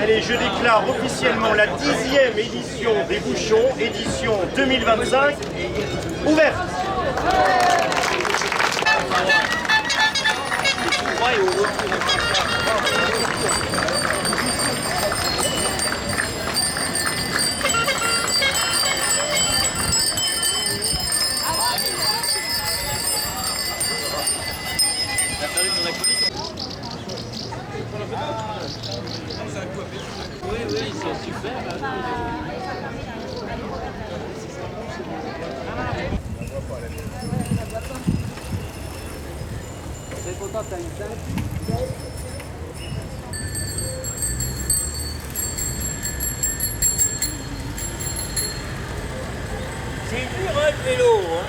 Allez, je déclare officiellement la 10e édition des Bouchons, édition 2025, ouverte. Oui, oui, ils sont super. C'est content, t'as une tête. C'est dur, hein, le vélo, hein.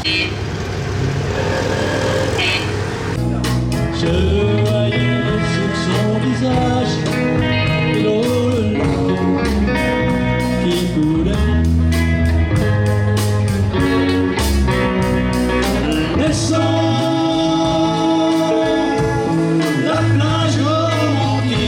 Je voyais sur son visage l'eau qui coulait, laissant la plage romantique.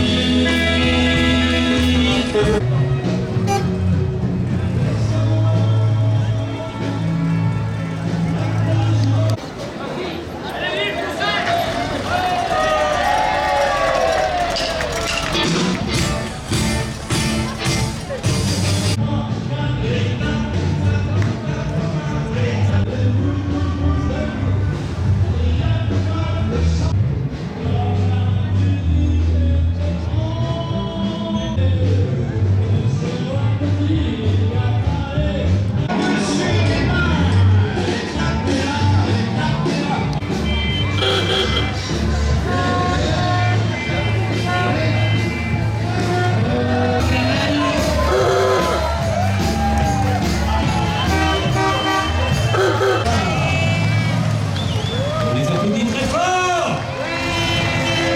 On les applaudit très fort.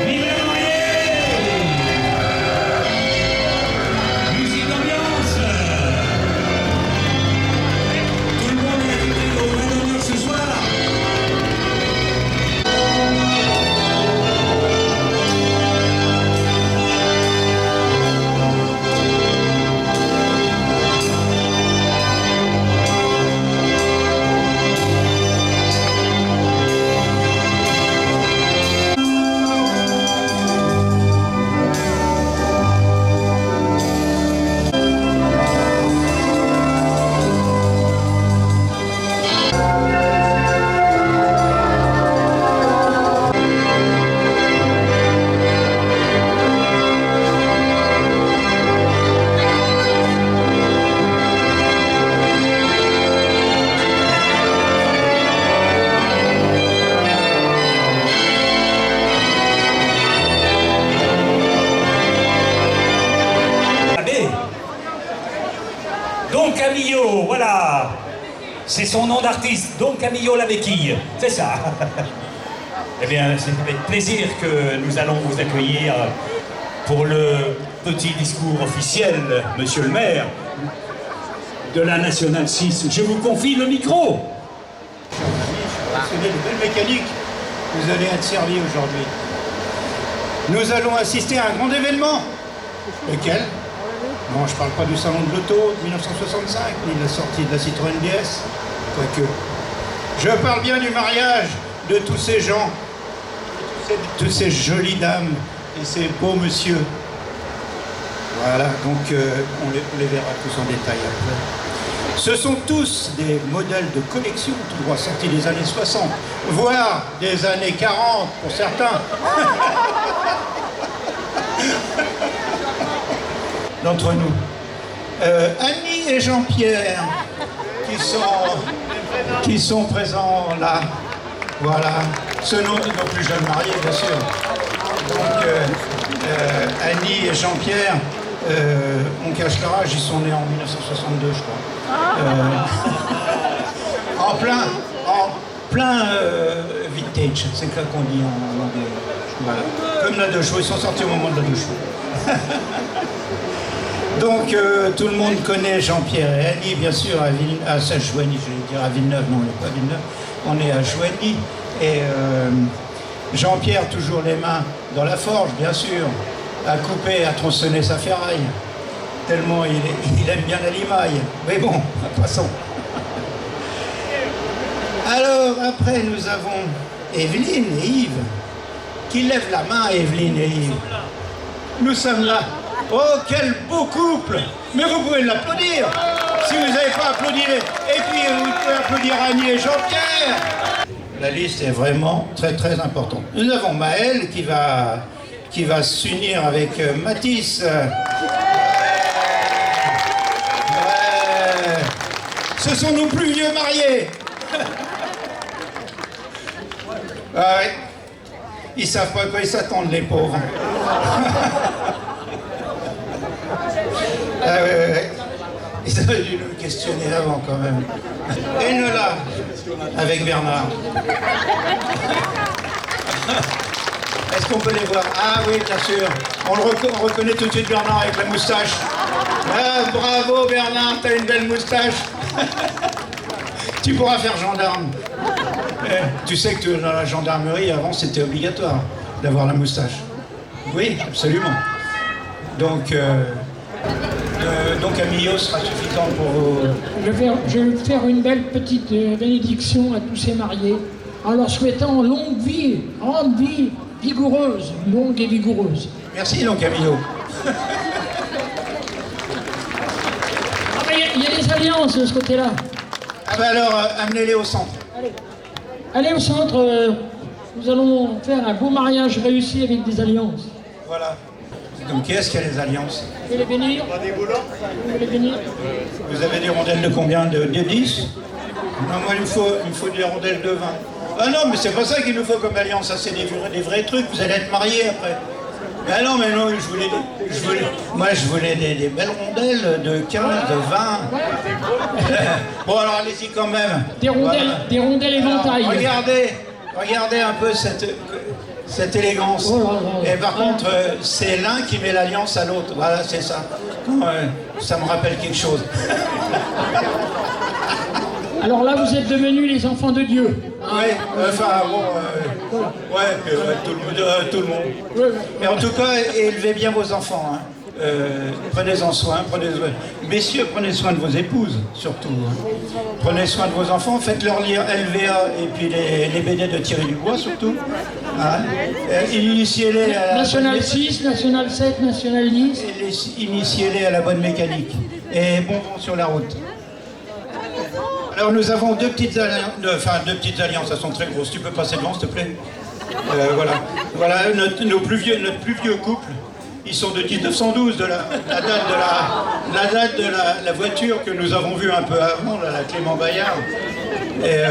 Vive la mariée. Musique d'ambiance. Tout le monde est invité au vin d'honneur ce soir. Don Camillo, voilà, c'est son nom d'artiste, Don Camillo la béquille, c'est ça. Eh bien, c'est avec plaisir que nous allons vous accueillir pour le petit discours officiel, monsieur le maire, de la Nationale 6. Je vous confie le micro. Passionnés de belle mécanique, vous allez être servis aujourd'hui. Nous allons assister à un grand événement. Lequel? Non, je ne parle pas du salon de l'auto de 1965, ni de la sortie de la Citroën DS, quoique. Je parle bien du mariage de tous ces gens, toutes ces jolies dames et ces beaux monsieur. Voilà, donc on les verra tous en détail après. Ce sont tous des modèles de collection, tout droit sortis des années 60, voire des années 40 pour certains. D'entre nous. Annie et Jean-Pierre qui sont présents là. Voilà. Ce nom de nos plus jeunes mariés, bien sûr. Donc, Annie et Jean-Pierre, on cache leur âge, ils sont nés en 1962, je crois. En plein vintage, c'est ça qu'on dit en anglais. Voilà. Comme la deux chevaux, ils sont sortis au moment de la deux chevaux. Donc tout le monde connaît Jean-Pierre et Annie, bien sûr, à Saint-Joigny, je vais dire à Villeneuve, non, on n'est pas à Villeneuve, on est à Joigny. Et Jean-Pierre, toujours les mains dans la forge, bien sûr, à couper, à tronçonner sa ferraille, tellement il aime bien la limaille. Mais bon, passons. Alors, après, nous avons Evelyne et Yves, qui lèvent la main, Evelyne et Yves. Nous sommes là. Oh, quel beau couple! Mais vous pouvez l'applaudir! Si vous n'avez pas applaudi, et puis vous pouvez applaudir Annie et Jean-Pierre! La liste est vraiment très très importante. Nous avons Maëlle qui va s'unir avec Mathis. Ouais. Ce sont nos plus vieux mariés! Ouais. Ils savent pas à quoi ils s'attendent, les pauvres. Ah ouais. Ils auraient dû nous questionner avant quand même. Et Nola, avec Bernard. Est-ce qu'on peut les voir? Ah oui, bien sûr. On reconnaît tout de suite Bernard avec la moustache. Ah, bravo Bernard, t'as une belle moustache. Tu pourras faire gendarme. Tu sais que dans la gendarmerie, avant, c'était obligatoire d'avoir la moustache. Oui, absolument. Donc Camillo sera suffisant pour vous. Je vais faire une belle petite bénédiction à tous ces mariés en leur souhaitant longue vie, grande vie, vigoureuse, longue et vigoureuse. Merci donc Camillo. Il y a des alliances de ce côté-là. Ah ben alors, amenez-les au centre. Allez au centre, nous allons faire un beau mariage réussi avec des alliances. Voilà. Donc qui est-ce qui a les alliances? Vous voulez les bénir? Vous voulez les bénir? Vous avez des rondelles de combien? De 10? Non, moi il me faut des rondelles de 20. Ah non, mais c'est pas ça qu'il nous faut comme alliance, ça c'est des vrais trucs, vous allez être mariés après. Mais non, moi je voulais des belles rondelles de 15, de 20. Bon alors allez-y quand même. Des rondelles, Voilà. des rondelles éventail. Regardez un peu cette élégance. Oh là là. Et par contre, c'est l'un qui met l'alliance à l'autre. Voilà, c'est ça. Ça me rappelle quelque chose. Alors là, vous êtes devenus les enfants de Dieu. Oui, enfin bon, tout le monde. Mais en tout cas, élevez bien vos enfants. Hein. Prenez-en soin, messieurs, prenez soin de vos épouses, surtout. Hein. Prenez soin de vos enfants, faites-leur lire LVA et puis les BD de Thierry Dubois, surtout. Hein. Initiez-les à National 6, National 7, National 10. Initiez-les à la bonne mécanique. Et bon vent sur la route. Alors nous avons deux petites alliances, elles sont très grosses. Tu peux passer devant, s'il te plaît? Voilà notre plus vieux couple. Ils sont de 1912, de la date de la voiture que nous avons vue un peu avant, là, la Clément Bayard. Et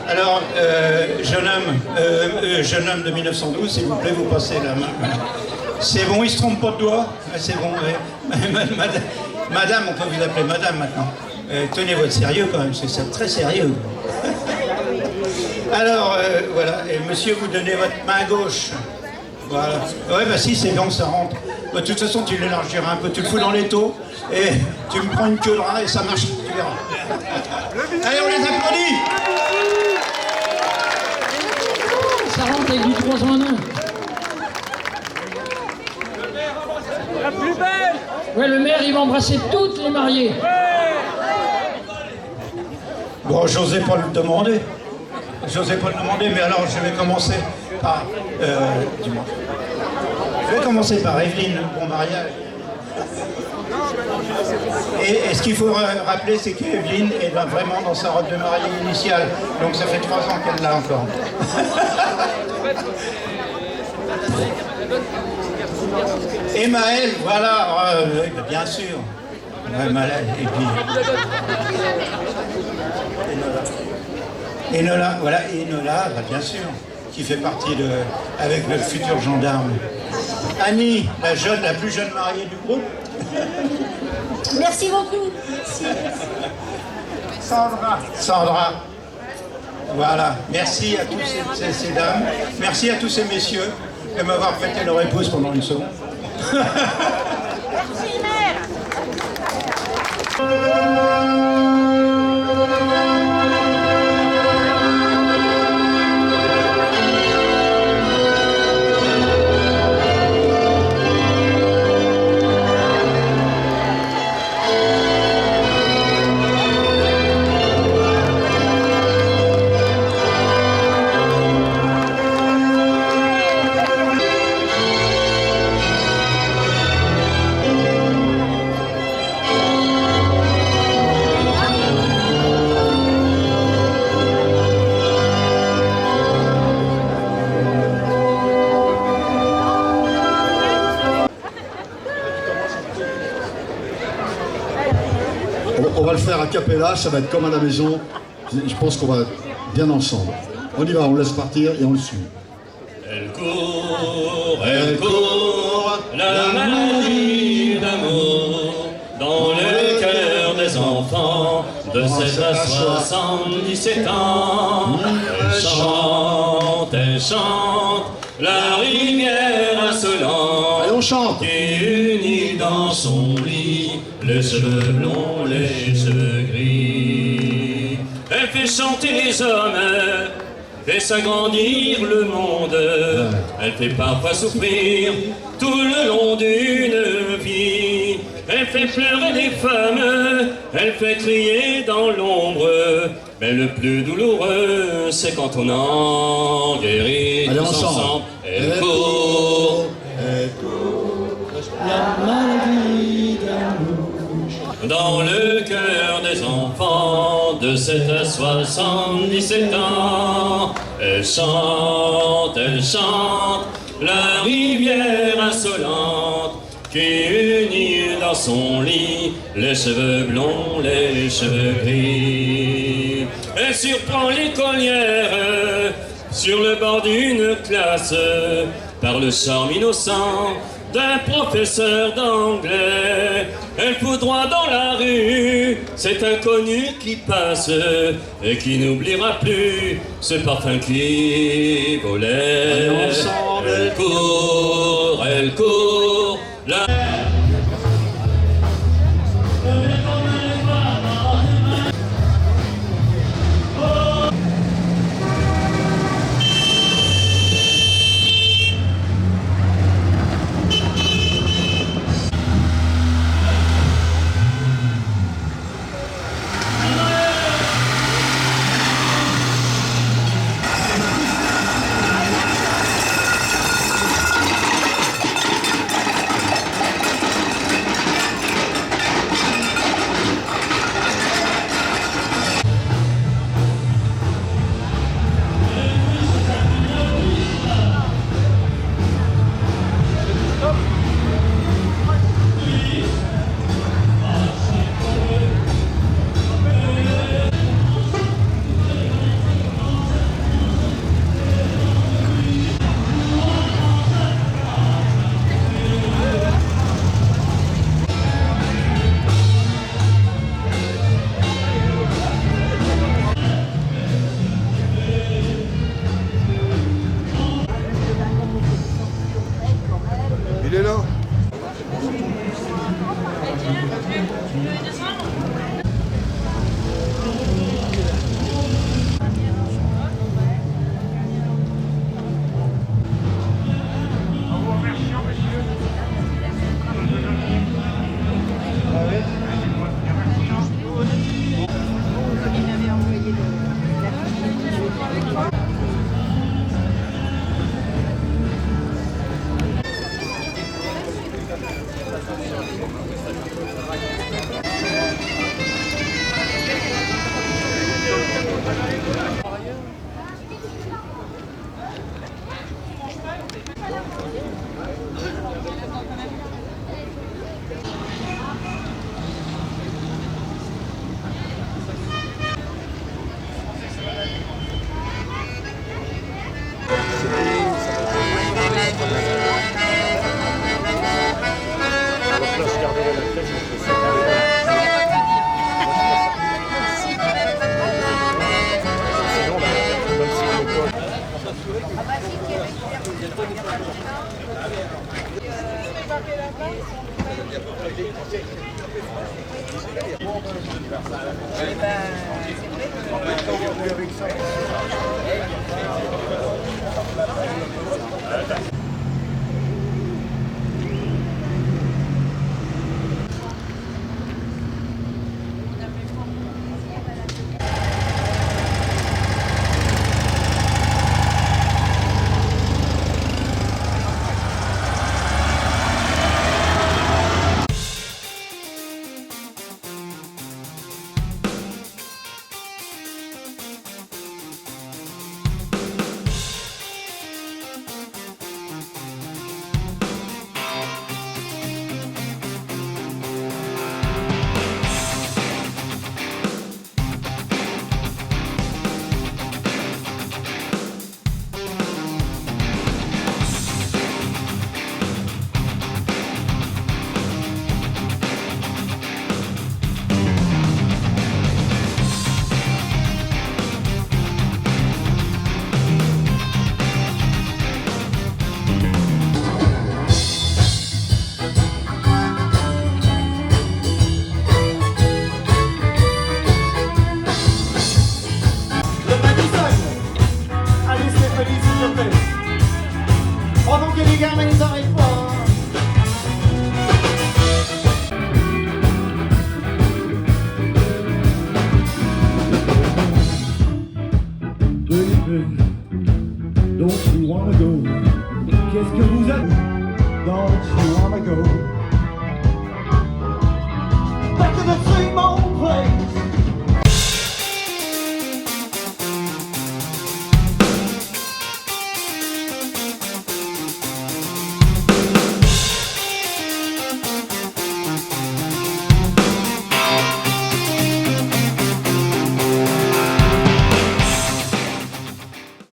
alors, jeune homme de 1912, s'il vous plaît, vous passez la main. C'est bon, il se trompe pas de doigt. C'est bon, madame, on peut vous appeler madame maintenant. Tenez votre sérieux quand même, c'est très sérieux. Alors, voilà, et monsieur, vous donnez votre main gauche. Voilà. Ouais, bah si, c'est bon, ça rentre. Bah, de toute façon, tu l'élargiras un peu, tu le fous dans l'étau, et tu me prends une queue de rat et ça marche, tu verras. Allez, on les applaudit! Ça rentre avec du 3 en 1. La plus belle! Ouais, le maire, il va embrasser toutes les mariées. Bon, j'osais pas le demander. Mais alors je vais commencer par... dis-moi. Je vais commencer par Evelyne, bon mariage. Et ce qu'il faut rappeler, c'est qu'Evelyne est vraiment dans sa robe de mariée initiale. Donc ça fait 3 ans qu'elle l'a encore. Et Maëlle, voilà, bien sûr. Ouais, Maëlle, et puis... Enola, voilà, Enola, bah, bien sûr, qui fait partie avec le futur gendarme. Annie, la plus jeune mariée du groupe. Merci beaucoup. Merci. Sandra. Voilà, merci à tous ces dames, merci à tous ces messieurs de m'avoir prêté leur épouse pendant une seconde. Merci, mère. On va le faire a cappella, ça va être comme à la maison. Je pense qu'on va bien ensemble. On y va, on laisse partir et on le suit. Elle court, la maladie d'amour, dans le cœur des enfants de cette à 77 ans. Elle chante, la rivière insolente. Allez, on chante. Qui unit dans son lit les cheveux blonds, les cheveux gris. Elle fait chanter les hommes, fait s'agrandir le monde. Elle fait parfois souffrir tout le long d'une vie. Elle fait pleurer les femmes, elle fait crier dans l'ombre. Mais le plus douloureux, c'est quand on en guérit. Allez, tous ensemble. Elle court, La maladie d'amour. dans le cœur des enfants de 7 à 77 ans. Elle chante, la rivière insolente qui unit dans son lit les cheveux blonds, les cheveux gris. Elle surprend l'écolière sur le bord d'une classe par le charme innocent d'un professeur d'anglais. Elle foudroie dans la rue cet inconnu qui passe et qui n'oubliera plus ce parfum qui volait. Allez, ensemble. Elle court, la... Il est là. you wanna go? Back to the same old